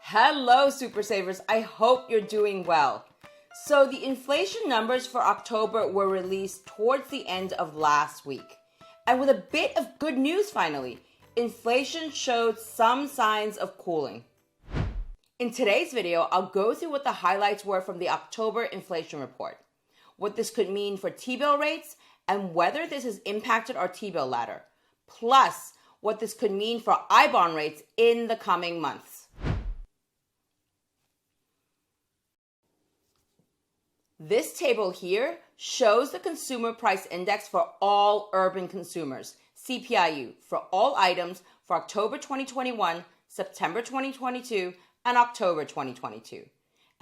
Hello, Super Savers. I hope you're doing well. So the inflation numbers for October were released towards the end of last week. And with a bit of good news finally, inflation showed some signs of cooling. In today's video, I'll go through what the highlights were from the October inflation report, what this could mean for T-bill rates, and whether this has impacted our T-bill ladder, plus what this could mean for I-bond rates in the coming months. This table here shows the Consumer Price Index for all urban consumers, CPIU, for all items for October 2021, September 2022, and October 2022.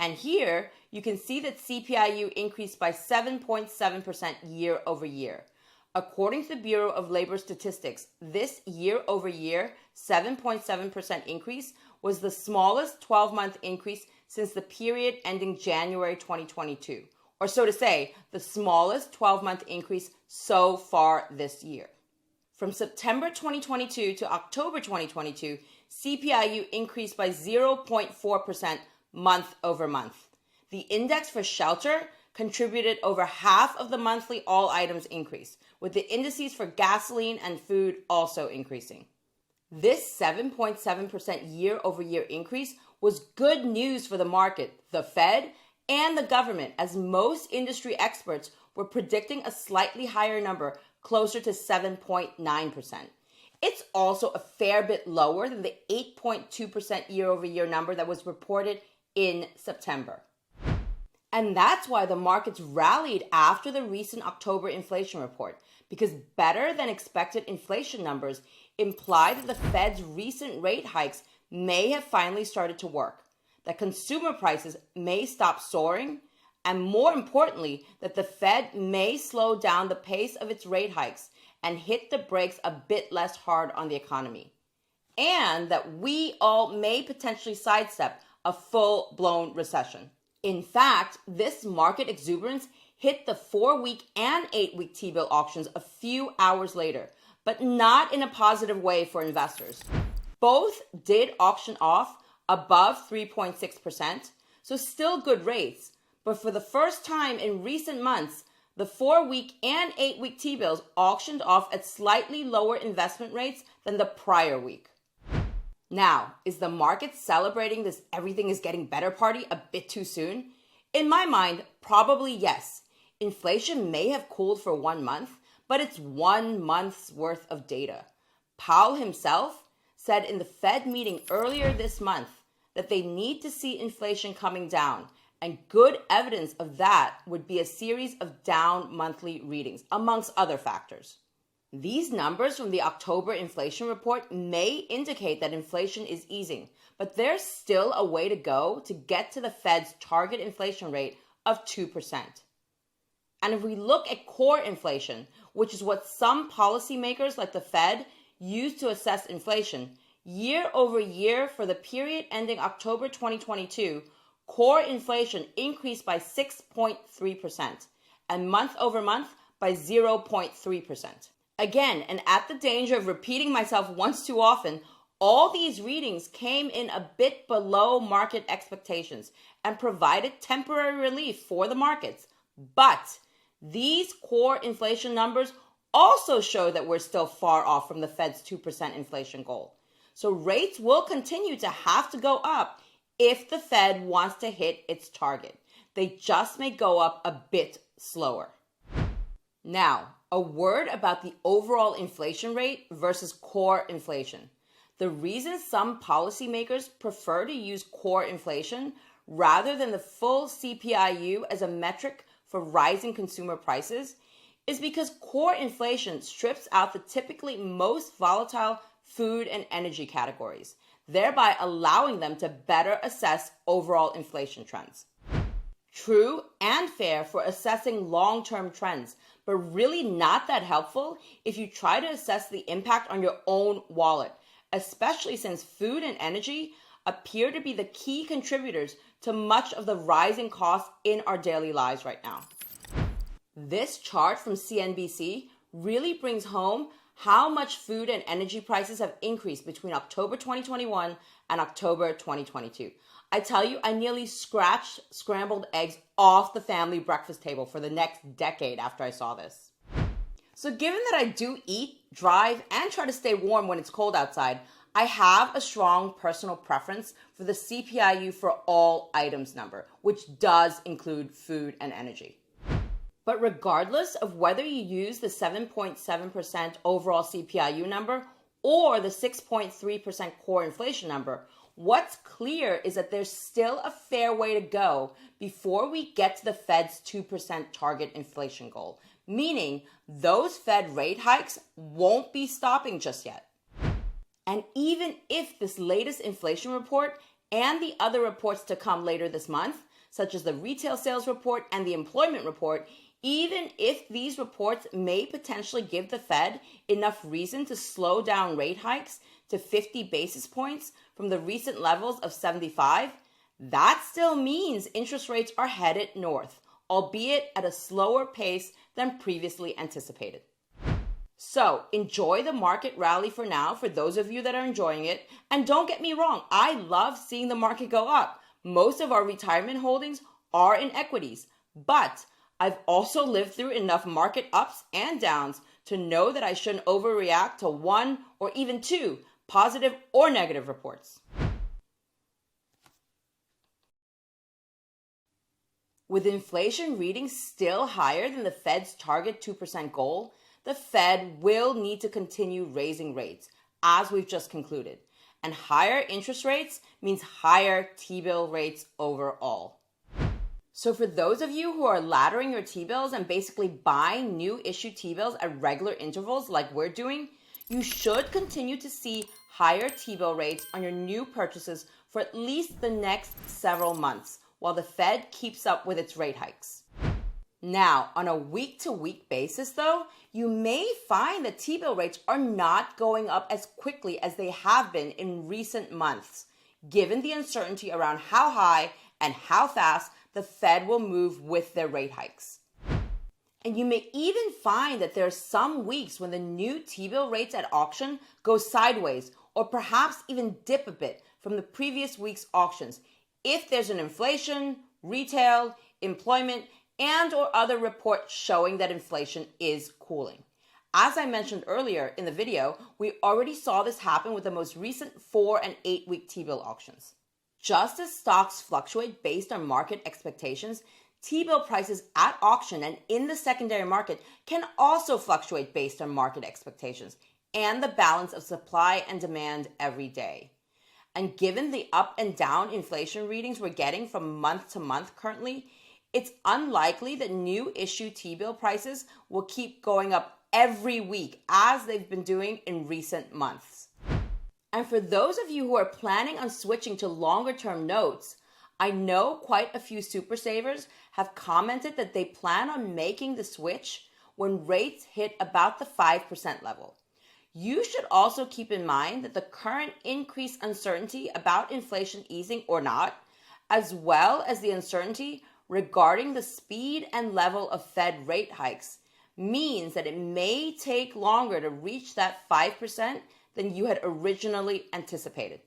And here, you can see that CPIU increased by 7.7% year over year. According to the Bureau of Labor Statistics, this year-over-year 7.7% increase was the smallest 12-month increase since the period ending January 2022, or so to say, the smallest 12-month increase so far this year. From September 2022 to October 2022, CPIU increased by 0.4% month over month. The index for shelter contributed over half of the monthly all items increase, with the indices for gasoline and food also increasing. This 7.7% year-over-year increase was good news for the market, the Fed, and the government, as most industry experts were predicting a slightly higher number, closer to 7.9%. It's also a fair bit lower than the 8.2% year-over-year number that was reported in September. And that's why the markets rallied after the recent October inflation report, because better than expected inflation numbers imply that the Fed's recent rate hikes may have finally started to work, that consumer prices may stop soaring, and more importantly, that the Fed may slow down the pace of its rate hikes and hit the brakes a bit less hard on the economy, and that we all may potentially sidestep a full-blown recession. In fact, this market exuberance hit the 4-week and 8-week T-bill auctions a few hours later, but not in a positive way for investors. Both did auction off above 3.6%, so still good rates, but for the first time in recent months, the 4-week and 8-week T-bills auctioned off at slightly lower investment rates than the prior week. Now, is the market celebrating this everything is getting better party a bit too soon? In my mind, probably yes. Inflation may have cooled for 1 month, but it's 1 month's worth of data. Powell himself said in the Fed meeting earlier this month that they need to see inflation coming down, and good evidence of that would be a series of down monthly readings, amongst other factors. These numbers from the October inflation report may indicate that inflation is easing, but there's still a way to go to get to the Fed's target inflation rate of 2%. And if we look at core inflation, which is what some policymakers like the Fed use to assess inflation, year over year for the period ending October 2022, core inflation increased by 6.3% and month over month by 0.3%. Again, and at the danger of repeating myself once too often, all these readings came in a bit below market expectations and provided temporary relief for the markets. But these core inflation numbers also show that we're still far off from the Fed's 2% inflation goal. So rates will continue to have to go up if the Fed wants to hit its target. They just may go up a bit slower. Now, a word about the overall inflation rate versus core inflation. The reason some policymakers prefer to use core inflation rather than the full CPIU as a metric for rising consumer prices is because core inflation strips out the typically most volatile food and energy categories, thereby allowing them to better assess overall inflation trends. True and fair for assessing long-term trends, but really not that helpful if you try to assess the impact on your own wallet, especially since food and energy appear to be the key contributors to much of the rising costs in our daily lives right now. This chart from CNBC really brings home how much food and energy prices have increased between October 2021 and October 2022. I tell you, I nearly scratched scrambled eggs off the family breakfast table for the next decade after I saw this. So given that I do eat, drive, and try to stay warm when it's cold outside, I have a strong personal preference for the CPIU for all items number, which does include food and energy. But regardless of whether you use the 7.7% overall CPIU number or the 6.3% core inflation number, what's clear is that there's still a fair way to go before we get to the Fed's 2% target inflation goal, meaning those Fed rate hikes won't be stopping just yet. And even if this latest inflation report and the other reports to come later this month, such as the retail sales report and the employment report, even if these reports may potentially give the Fed enough reason to slow down rate hikes to 50 basis points from the recent levels of 75, that still means interest rates are headed north, albeit at a slower pace than previously anticipated. So enjoy the market rally for now for those of you that are enjoying it. And don't get me wrong, I love seeing the market go up. Most of our retirement holdings are in equities, but I've also lived through enough market ups and downs to know that I shouldn't overreact to one or even two positive or negative reports. With inflation readings still higher than the Fed's target 2% goal, the Fed will need to continue raising rates, as we've just concluded. And higher interest rates means higher T-bill rates overall. So for those of you who are laddering your T-bills and basically buying new issue T-bills at regular intervals like we're doing, you should continue to see higher T-bill rates on your new purchases for at least the next several months while the Fed keeps up with its rate hikes. Now, on a week-to-week basis though, you may find that T-bill rates are not going up as quickly as they have been in recent months, given the uncertainty around how high and how fast the Fed will move with their rate hikes. And you may even find that there are some weeks when the new T-bill rates at auction go sideways or perhaps even dip a bit from the previous week's auctions if there's an inflation, retail, employment, and or other reports showing that inflation is cooling. As I mentioned earlier in the video, we already saw this happen with the most recent 4 and 8 week T-bill auctions. Just as stocks fluctuate based on market expectations, T-bill prices at auction and in the secondary market can also fluctuate based on market expectations and the balance of supply and demand every day. And given the up and down inflation readings we're getting from month to month currently, it's unlikely that new issue T-bill prices will keep going up every week as they've been doing in recent months. And for those of you who are planning on switching to longer term notes, I know quite a few super savers have commented that they plan on making the switch when rates hit about the 5% level. You should also keep in mind that the current increased uncertainty about inflation easing or not, as well as the uncertainty regarding the speed and level of Fed rate hikes, means that it may take longer to reach that 5% than you had originally anticipated.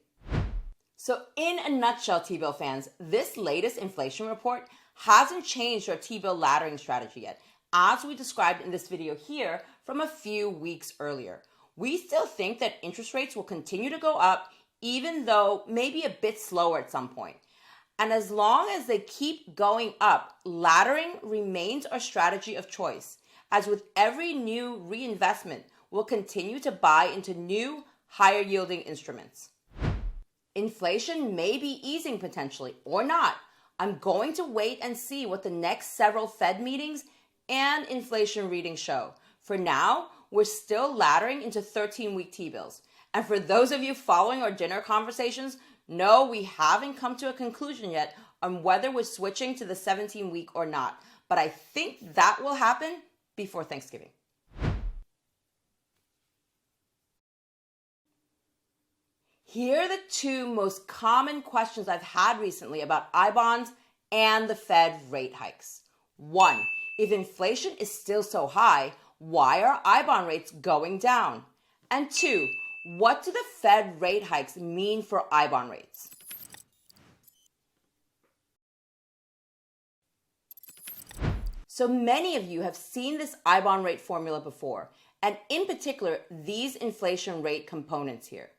So in a nutshell, T-bill fans, this latest inflation report hasn't changed our T-bill laddering strategy yet, as we described in this video here from a few weeks earlier. We still think that interest rates will continue to go up, even though maybe a bit slower at some point. And as long as they keep going up, laddering remains our strategy of choice. As with every new reinvestment, we'll continue to buy into new, higher yielding instruments. Inflation may be easing potentially or not. I'm going to wait and see what the next several Fed meetings and inflation readings show. For now, we're still laddering into 13-week T-bills. And for those of you following our dinner conversations, no, we haven't come to a conclusion yet on whether we're switching to the 17-week or not. But I think that will happen before Thanksgiving. Here are the two most common questions I've had recently about I-bonds and the Fed rate hikes. 1, if inflation is still so high, why are I-bond rates going down? And 2, what do the Fed rate hikes mean for I-bond rates? So many of you have seen this I-bond rate formula before, and in particular, these inflation rate components here.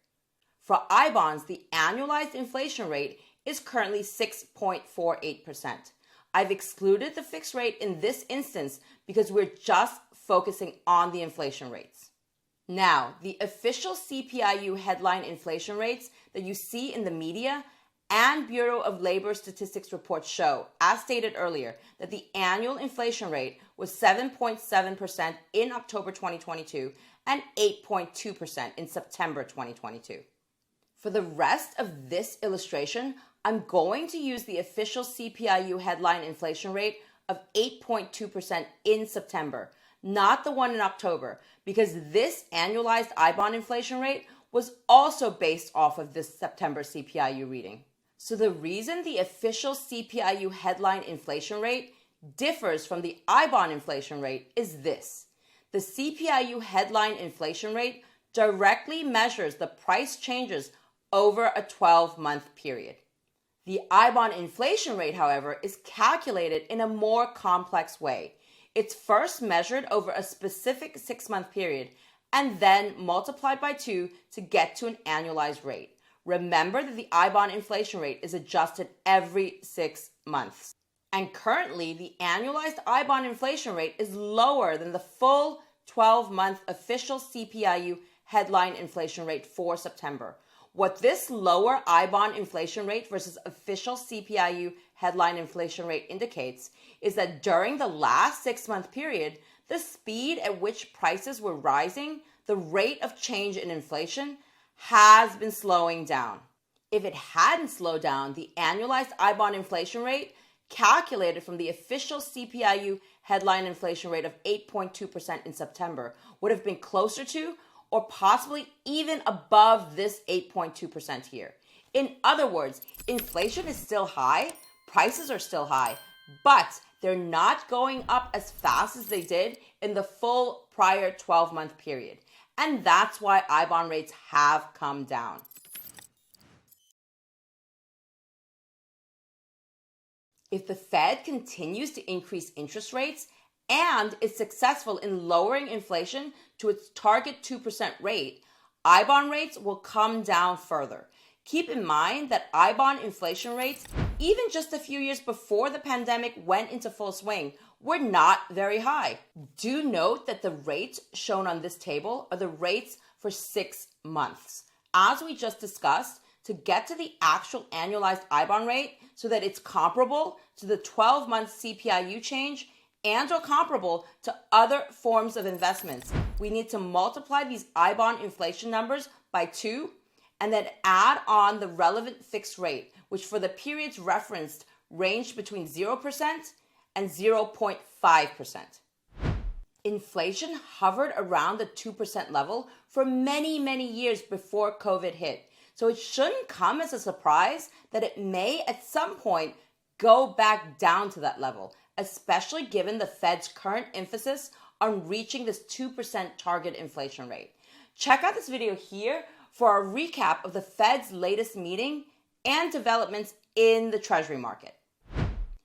For I-bonds, the annualized inflation rate is currently 6.48%. I've excluded the fixed rate in this instance because we're just focusing on the inflation rates. Now, the official CPI-U headline inflation rates that you see in the media and Bureau of Labor Statistics reports show, as stated earlier, that the annual inflation rate was 7.7% in October 2022 and 8.2% in September 2022. For the rest of this illustration, I'm going to use the official CPI-U headline inflation rate of 8.2% in September, not the one in October, because this annualized I-bond inflation rate was also based off of this September CPI-U reading. So the reason the official CPI-U headline inflation rate differs from the I-bond inflation rate is this. The CPI-U headline inflation rate directly measures the price changes over a 12-month period. The I-bond inflation rate, however, is calculated in a more complex way. It's first measured over a specific 6-month period and then multiplied by 2 to get to an annualized rate. Remember that the I-bond inflation rate is adjusted every 6 months. And currently, the annualized I-bond inflation rate is lower than the full 12-month official CPI-U headline inflation rate for September. What this lower I-bond inflation rate versus official CPI-U headline inflation rate indicates is that during the last 6-month period, the speed at which prices were rising, the rate of change in inflation, has been slowing down. If it hadn't slowed down, the annualized I-bond inflation rate calculated from the official CPI-U headline inflation rate of 8.2% in September would have been closer to or possibly even above this 8.2% here. In other words, inflation is still high, prices are still high, but they're not going up as fast as they did in the full prior 12-month period. And that's why I-bond rates have come down. If the Fed continues to increase interest rates and is successful in lowering inflation to its target 2% rate, I-bond rates will come down further. Keep in mind that I-bond inflation rates, even just a few years before the pandemic went into full swing, were not very high. Do note that the rates shown on this table are the rates for 6 months. As we just discussed, to get to the actual annualized I-bond rate so that it's comparable to the 12-month CPI-U change and or comparable to other forms of investments, we need to multiply these I-bond inflation numbers by 2 and then add on the relevant fixed rate, which for the periods referenced ranged between 0% and 0.5%. Inflation hovered around the 2% level for many, many years before COVID hit. So it shouldn't come as a surprise that it may at some point go back down to that level, especially given the Fed's current emphasis on reaching this 2% target inflation rate. Check out this video here for a recap of the Fed's latest meeting and developments in the Treasury market.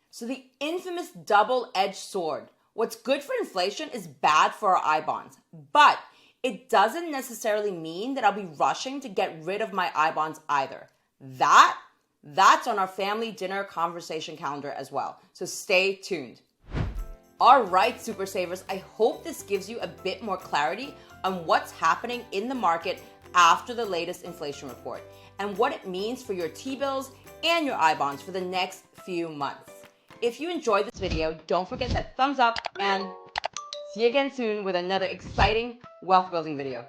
So the infamous double-edged sword. What's good for inflation is bad for our I-bonds, but it doesn't necessarily mean that I'll be rushing to get rid of my I-bonds either. That's on our family dinner conversation calendar as well, so stay tuned. All right, Super Savers, I hope this gives you a bit more clarity on what's happening in the market after the latest inflation report and what it means for your T-bills and your I-bonds for the next few months. If you enjoyed this video, don't forget that thumbs up and see you again soon with another exciting wealth building video.